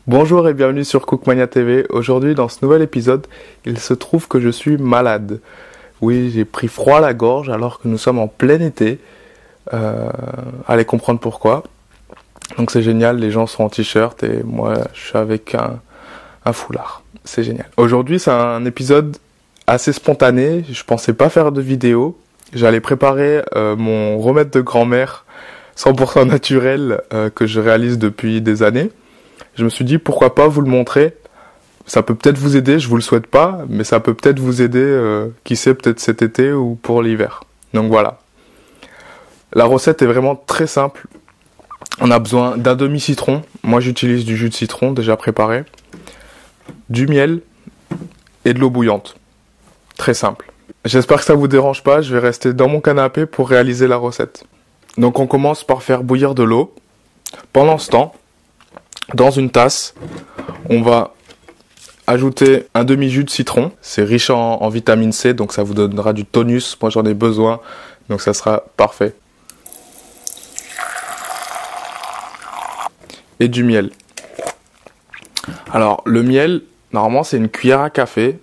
Bonjour et bienvenue sur Cookmania TV. Aujourd'hui, dans ce nouvel épisode, il se trouve que je suis malade. Oui, j'ai pris froid à la gorge alors que nous sommes en plein été. Allez comprendre pourquoi. Donc c'est génial, les gens sont en t-shirt et moi je suis avec un foulard. C'est génial. Aujourd'hui, c'est un épisode assez spontané. Je pensais pas faire de vidéo. J'allais préparer mon remède de grand-mère 100% naturel que je réalise depuis des années. Je me suis dit pourquoi pas vous le montrer. Ça peut peut-être vous aider, je vous le souhaite pas, mais ça peut peut-être vous aider, qui sait, peut-être cet été ou pour l'hiver. Donc voilà. La recette est vraiment très simple. On a besoin d'un demi-citron. Moi j'utilise du jus de citron déjà préparé. Du miel et de l'eau bouillante. Très simple. J'espère que ça vous dérange pas, je vais rester dans mon canapé pour réaliser la recette. Donc on commence par faire bouillir de l'eau. Pendant ce temps, dans une tasse, on va ajouter un demi-jus de citron. C'est riche en vitamine C, donc ça vous donnera du tonus. Moi j'en ai besoin, donc ça sera parfait. Et du miel. Alors le miel, normalement c'est une cuillère à café,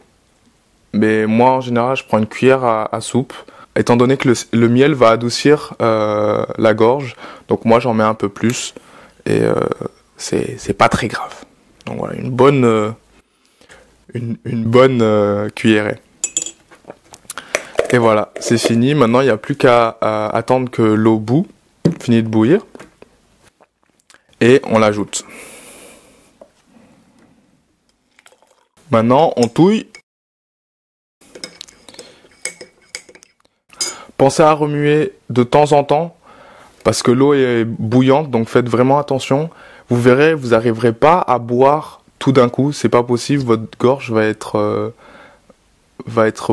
mais moi en général je prends une cuillère à soupe, étant donné que le miel va adoucir la gorge, donc moi j'en mets un peu plus, et c'est pas très grave. Donc voilà, une bonne cuillerée. Et voilà, c'est fini. Maintenant, il n'y a plus qu'à attendre que l'eau finisse de bouillir. Et on l'ajoute. Maintenant, on touille. Pensez à remuer de temps en temps, parce que l'eau est bouillante, donc faites vraiment attention. Vous verrez, vous n'arriverez pas à boire tout d'un coup, c'est pas possible, votre gorge va être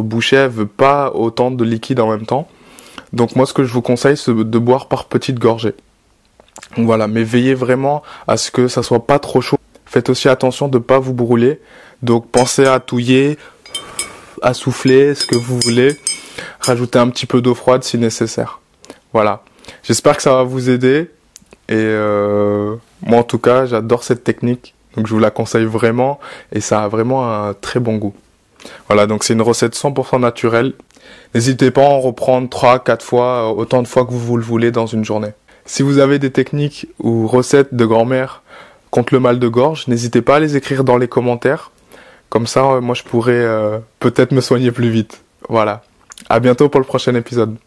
bouchée, elle veut pas autant de liquide en même temps. Donc moi ce que je vous conseille c'est de boire par petites gorgées. Donc voilà, mais veillez vraiment à ce que ça soit pas trop chaud. Faites aussi attention de pas vous brûler. Donc pensez à touiller, à souffler, ce que vous voulez. Rajoutez un petit peu d'eau froide si nécessaire. Voilà. J'espère que ça va vous aider. Et moi en tout cas j'adore cette technique, donc je vous la conseille vraiment et ça a vraiment un très bon goût. Voilà, donc c'est une recette 100% naturelle. N'hésitez pas à en reprendre 3-4 fois, autant de fois que vous le voulez dans une journée. Si vous avez des techniques ou recettes de grand-mère contre le mal de gorge, n'hésitez pas à les écrire dans les commentaires. Comme ça, moi je pourrais peut-être me soigner plus vite. Voilà. À bientôt pour le prochain épisode.